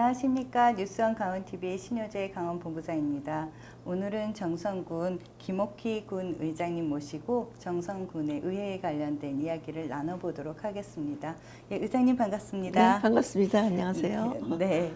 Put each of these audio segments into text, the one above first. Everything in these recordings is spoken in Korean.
안녕하십니까. 뉴스원 강원TV의 신효재 강원본부장입니다. 오늘은 정선군 김옥희 군 의장님 모시고 정선군의 의회에 관련된 이야기를 나눠보도록 하겠습니다. 예, 의장님 반갑습니다. 네, 반갑습니다. 안녕하세요. 네,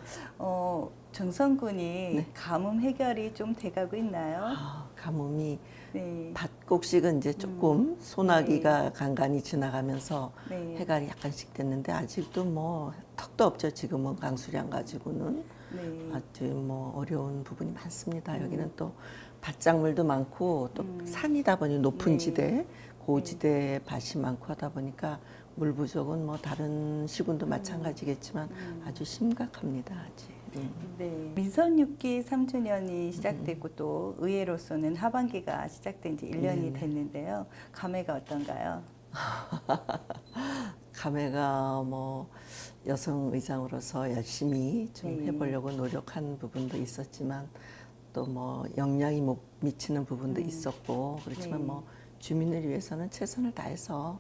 정선군이 네. 가뭄 해결이 좀 돼가고 있나요? 가뭄이 네. 밭곡식은 이제 조금 소나기가 간간히 지나가면서 네. 해갈이 약간씩 됐는데 아직도 뭐 턱도 없죠. 지금은 강수량 가지고는 네. 아주 뭐 어려운 부분이 많습니다. 여기는 또 밭작물도 많고 또 산이다 보니 높은 네. 지대, 고지대에 밭이 많고 하다 보니까 물 부족은 뭐 다른 시군도 마찬가지겠지만 아주 심각합니다. 아직. 네. 민선 6기 3주년이 시작되고 또 의회로서는 하반기가 시작된 지 1년이 네네. 됐는데요. 감회가 어떤가요? 감회가 뭐 여성 의장으로서 열심히 좀 네. 해보려고 노력한 부분도 있었지만 또 뭐 영향이 못 미치는 부분도 있었고 그렇지만 네. 뭐 주민을 위해서는 최선을 다해서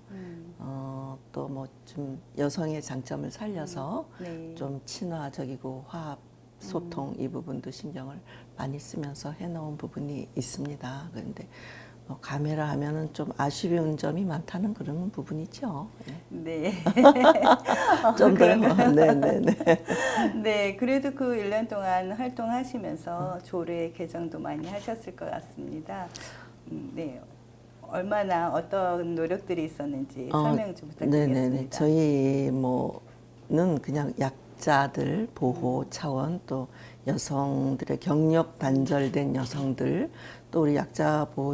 또 뭐 좀 여성의 장점을 살려서 네. 좀 친화적이고 화합 소통 이 부분도 신경을 많이 쓰면서 해놓은 부분이 있습니다. 그런데 뭐 감회라 하면은 좀 아쉬운 점이 많다는 그런 부분이죠. 네. 좀 더요. 네네네. 네, 그래도 그 1년 동안 활동하시면서 조례 개정도 많이 하셨을 것 같습니다. 네. 얼마나 어떤 노력들이 있었는지 설명 좀 부탁드리겠습니다. 네네네. 저희 뭐는 그냥 약자들 보호 차원 또 여성들의 경력 단절된 여성들 또 우리 약자 보호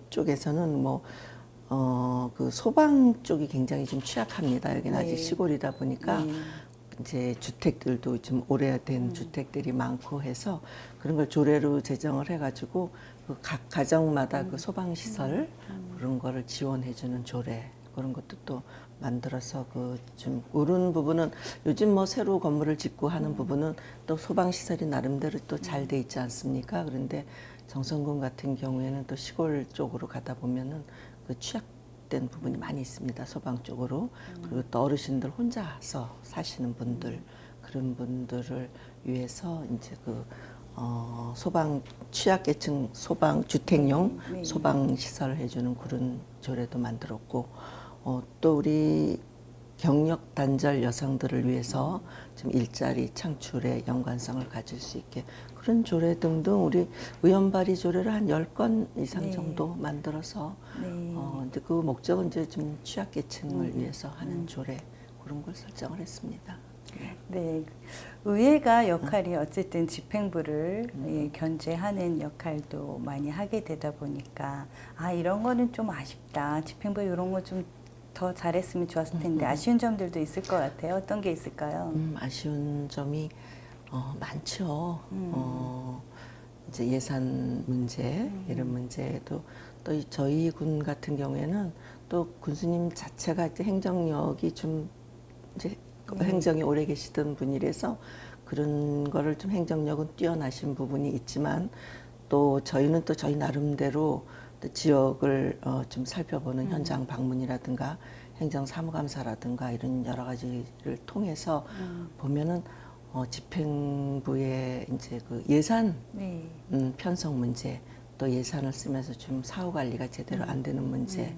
쪽에서는 그 소방 쪽이 굉장히 좀 취약합니다. 여기는 네. 아직 시골이다 보니까 네. 이제 주택들도 좀 오래된 주택들이 많고 해서 그런 걸 조례로 제정을 해가지고 그 각 가정마다 그 소방 시설 그런 거를 지원해주는 조례 그런 것도 또 만들어서 그 좀 오른 부분은 요즘 뭐 새로 건물을 짓고 하는 부분은 또 소방 시설이 나름대로 또 잘 돼 있지 않습니까? 그런데 정선군 같은 경우에는 또 시골 쪽으로 가다 보면은 그 취약된 부분이 많이 있습니다. 소방 쪽으로. 그리고 또 어르신들 혼자서 사시는 분들 그런 분들을 위해서 이제 소방 취약계층 소방 주택용 네. 소방 시설을 해주는 그런 조례도 만들었고 또 우리 경력 단절 여성들을 위해서 좀 일자리 창출에 연관성을 가질 수 있게 그런 조례 등등 우리 의원 발의 조례를 한 10건 이상 네. 정도 만들어서 네. 근데 그 목적은 이제 좀 취약계층을 위해서 하는 조례 그런 걸 설정을 했습니다. 네, 의회가 역할이 어쨌든 집행부를 예, 견제하는 역할도 많이 하게 되다 보니까 아 이런 거는 좀 아쉽다. 집행부 이런 거 좀 더 잘했으면 좋았을 텐데 아쉬운 점들도 있을 것 같아요. 어떤 게 있을까요? 아쉬운 점이 많죠. 이제 예산 문제 이런 문제도 또 저희 군 같은 경우에는 또 군수님 자체가 이제 행정력이 좀 이제 행정에 오래 계시던 분이라서 그런 거를 좀 행정력은 뛰어나신 부분이 있지만 또 저희는 또 저희 나름대로 또 지역을 좀 살펴보는 현장 방문이라든가 행정사무감사라든가 이런 여러 가지를 통해서 보면은 집행부의 이제 그 예산 네. 편성 문제 또 예산을 쓰면서 좀 사후 관리가 제대로 안 되는 문제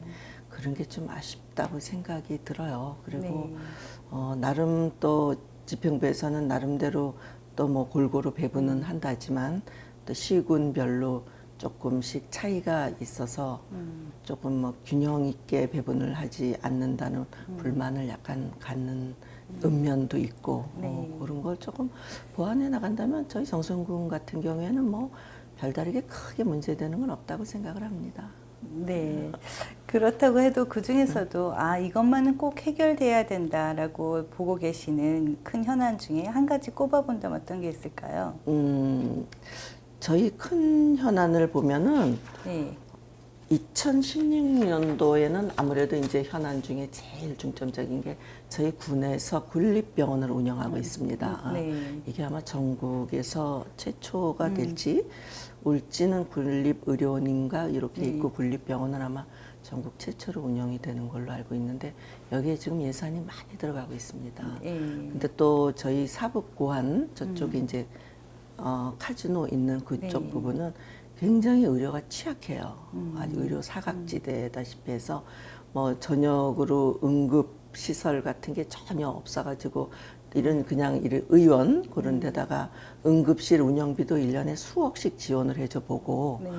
그런 게 좀 아쉽다고 생각이 들어요. 그리고 네. 나름 또 집행부에서는 나름대로 또 뭐 골고루 배분은 한다지만 또 시군별로 조금씩 차이가 있어서 조금 뭐 균형 있게 배분을 하지 않는다는 불만을 약간 갖는 읍면도 있고 네. 그런 걸 조금 보완해 나간다면 저희 정선군 같은 경우에는 뭐 별다르게 크게 문제되는 건 없다고 생각을 합니다. 네. 그렇다고 해도 그 중에서도 아, 이것만은 꼭 해결돼야 된다라고 보고 계시는 큰 현안 중에 한 가지 꼽아본다면 어떤 게 있을까요? 저희 큰 현안을 보면은 네. 2016년도에는 아무래도 이제 현안 중에 제일 중점적인 게 저희 군에서 군립병원을 운영하고 있습니다. 네. 이게 아마 전국에서 최초가 될지 울지는 군립의료원인가 이렇게 있고 군립병원은 아마 전국 최초로 운영이 되는 걸로 알고 있는데 여기에 지금 예산이 많이 들어가고 있습니다. 예. 근데 또 저희 사북고안 저쪽에 이제 카지노 있는 그쪽 네. 부분은 굉장히 의료가 취약해요. 아주 의료 사각지대다시피 해서 뭐 전역으로 응급 시설 같은 게 전혀 없어가지고 이런 그냥 의원 그런 데다가 응급실 운영비도 1년에 수억씩 지원을 해줘 보고 네.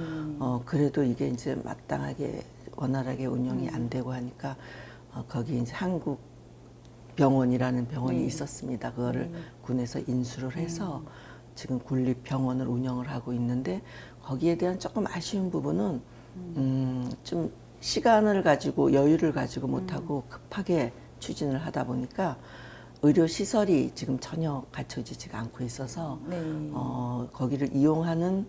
그래도 이게 이제 마땅하게 원활하게 운영이 안 되고 하니까 거기 이제 한국 병원이라는 병원이 네. 있었습니다. 그거를 군에서 인수를 해서 지금 군립병원을 운영을 하고 있는데 거기에 대한 조금 아쉬운 부분은 좀 시간을 가지고 여유를 가지고 못하고 급하게 추진을 하다 보니까 의료 시설이 지금 전혀 갖춰지지가 않고 있어서 네. 거기를 이용하는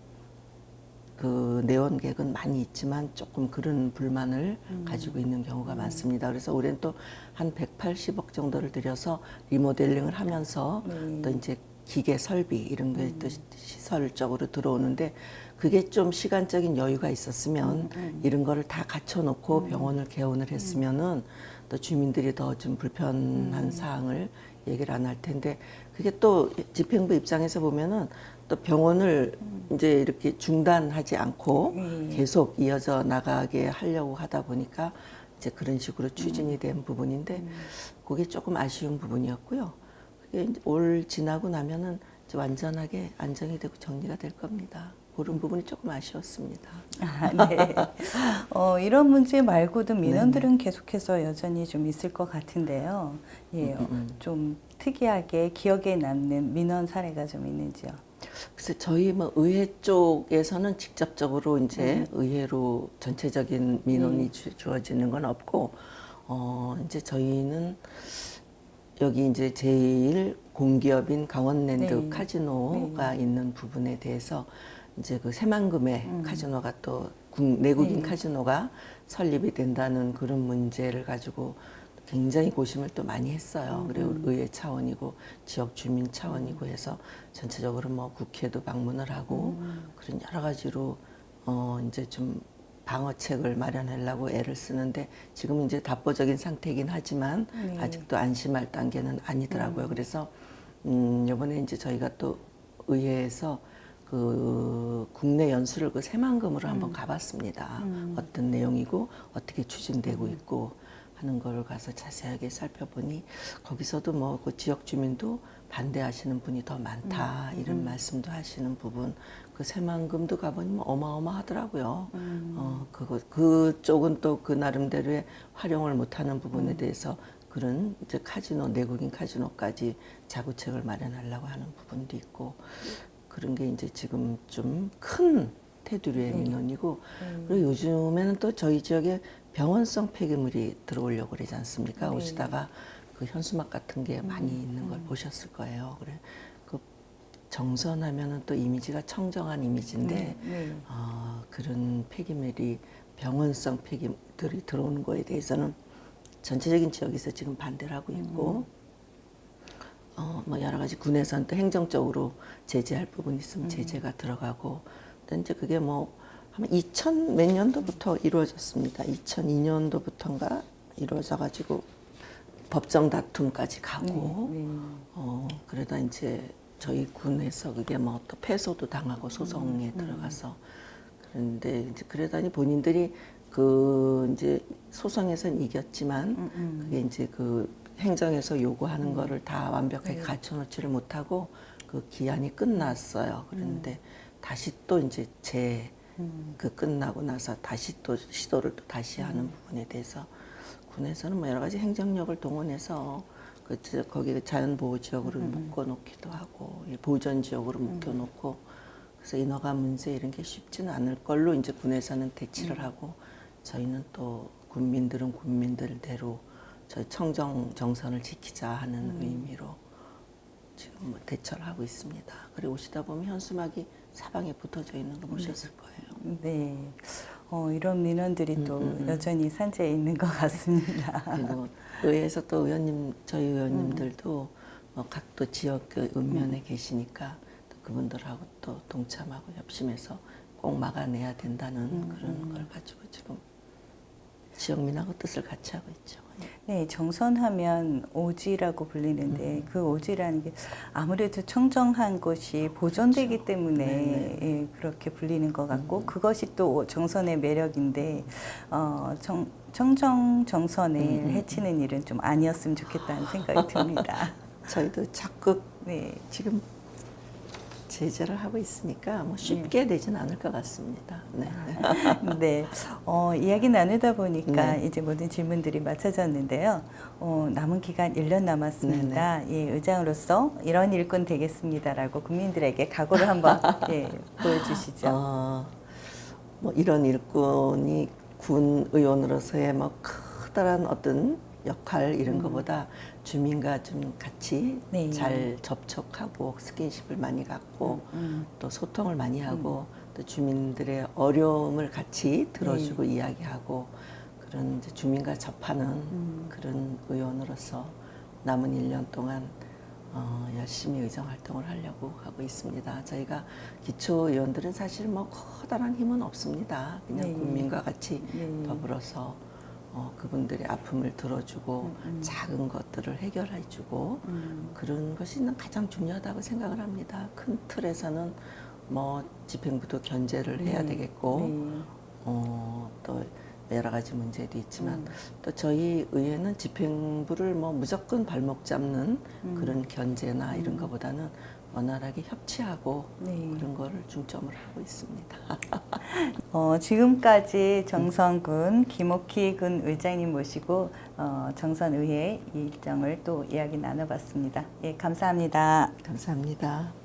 그 내원객은 많이 있지만 조금 그런 불만을 가지고 있는 경우가 많습니다. 그래서 올해는 또 한 180억 정도를 들여서 리모델링을 하면서 또 이제 기계 설비 이런 게 또 시설적으로 들어오는데 그게 좀 시간적인 여유가 있었으면 이런 거를 다 갖춰놓고 병원을 개원을 했으면은 또 주민들이 더 좀 불편한 사항을 얘기를 안 할 텐데 그게 또 집행부 입장에서 보면은 또 병원을 이제 이렇게 중단하지 않고 계속 이어져 나가게 하려고 하다 보니까 이제 그런 식으로 추진이 된 부분인데 그게 조금 아쉬운 부분이었고요. 그게 이제 올 지나고 나면은 이제 완전하게 안정이 되고 정리가 될 겁니다. 그런 부분이 조금 아쉬웠습니다. 아, 네. 이런 문제 말고도 민원들은 계속해서 여전히 좀 있을 것 같은데요. 예, 좀 특이하게 기억에 남는 민원 사례가 좀 있는지요? 글쎄 저희 뭐 의회 쪽에서는 직접적으로 이제 의회로 전체적인 민원이 주어지는 건 없고 이제 저희는 여기 이제 제일 공기업인 강원랜드 네. 카지노가 있는 부분에 대해서 이제 그 새만금의 카지노가 또 내국인 카지노가 설립이 된다는 그런 문제를 가지고 굉장히 고심을 또 많이 했어요. 그리고 의회 차원이고 지역 주민 차원이고 해서 전체적으로 뭐 국회도 방문을 하고 그런 여러 가지로 이제 좀 방어책을 마련하려고 애를 쓰는데 지금 이제 답보적인 상태이긴 하지만 아직도 안심할 단계는 아니더라고요. 그래서 이번에 이제 저희가 또 의회에서 그 국내 연수를 그 새만금으로 한번 가봤습니다. 어떤 내용이고 어떻게 추진되고 있고 하는 걸 가서 자세하게 살펴보니 거기서도 뭐 그 지역 주민도 반대하시는 분이 더 많다 이런 말씀도 하시는 부분 그 새만금도 가보니 뭐 어마어마하더라고요. 그쪽은 또 그 나름대로의 활용을 못하는 부분에 대해서 그런 이제 카지노 내국인 카지노까지 자구책을 마련하려고 하는 부분도 있고 그런 게 이제 지금 좀 큰 테두리의 민원이고 그리고 요즘에는 또 저희 지역에 병원성 폐기물이 들어오려고 그러지 않습니까? 오시다가 그 현수막 같은 게 많이 있는 걸 보셨을 거예요. 그래 그 정선하면은 또 이미지가 청정한 이미지인데 그런 폐기물이 병원성 폐기물들이 들어오는 거에 대해서는 전체적인 지역에서 지금 반대를 하고 있고 뭐 여러 가지 군에서는 또 행정적으로 제재할 부분이 있으면 제재가 들어가고 또 이제 그게 뭐 아마 2000 몇 년도부터 이루어졌습니다. 2002년도부터인가 이루어져 가지고 법정 다툼까지 가고 그러다 이제 저희 군에서 그게 뭐 또 패소도 당하고 소송에 들어가서 그런데 이제 그러다니 본인들이 그 이제 소송에선 이겼지만 그게 이제 그 행정에서 요구하는 거를 다 완벽하게 갖춰놓지를 못하고 그 기한이 끝났어요. 그런데 다시 또 이제 그 끝나고 나서 다시 또 시도를 또 다시 하는 부분에 대해서 군에서는 뭐 여러 가지 행정력을 동원해서 거기 자연보호지역으로 묶어놓기도 하고 보전지역으로 묶어놓고 그래서 인허가 문제 이런 게 쉽지는 않을 걸로 이제 군에서는 대치를 하고 저희는 또 군민들은 군민들대로 저희 청정 정선을 지키자 하는 의미로 지금 뭐 대처를 하고 있습니다. 그리고 오시다 보면 현수막이 사방에 붙어져 있는 거 보셨을 거예요. 네. 이런 민원들이 또 여전히 산재해 있는 것 같습니다. 그리고 의회에서 또 저희 의원님들도 각 또 지역 그 읍면에 계시니까 또 그분들하고 또 동참하고 협심해서 꼭 막아내야 된다는 그런 걸 가지고 지금 지역민하고 뜻을 같이 하고 있죠. 네, 정선하면 오지라고 불리는데 그 오지라는 게 아무래도 청정한 곳이 보존되기 때문에 네네. 예, 그렇게 불리는 것 같고 그것이 또 정선의 매력인데 청정 정선을 해치는 일은 좀 아니었으면 좋겠다는 생각이 듭니다. 저희도 적극 네. 지금 제재를 하고 있으니까 뭐 쉽게 되진 않을 것 같습니다. 네. 네, 이야기 나누다 보니까 네. 이제 모든 질문들이 마쳐졌는데요. 남은 기간 1년 남았습니다. 예, 의장으로서 이런 일꾼 되겠습니다라고 국민들에게 각오를 한번 예, 보여주시죠. 뭐 이런 일꾼이 군 의원으로서의 뭐 커다란 어떤 역할 이런 것보다 주민과 좀 같이 네. 잘 접촉하고 스킨십을 많이 갖고 또 소통을 많이 하고 또 주민들의 어려움을 같이 들어주고 이야기하고 그런 이제 주민과 접하는 그런 의원으로서 남은 1년 동안 열심히 의정 활동을 하려고 하고 있습니다. 저희가 기초의원들은 사실 뭐 커다란 힘은 없습니다. 그냥 네. 국민과 같이 네. 더불어서 그분들의 아픔을 들어주고 작은 것들을 해결해주고 그런 것이 가장 중요하다고 생각을 합니다. 큰 틀에서는 뭐 집행부도 견제를 해야 되겠고 또 여러 가지 문제도 있지만 또 저희 의회는 집행부를 뭐 무조건 발목 잡는 그런 견제나 이런 것보다는 원활하게 협치하고 그런 거를 중점을 하고 있습니다. 지금까지 정선군 김옥희 군 의장님 모시고 정선의회 일정을 또 이야기 나눠봤습니다. 예, 감사합니다. 감사합니다.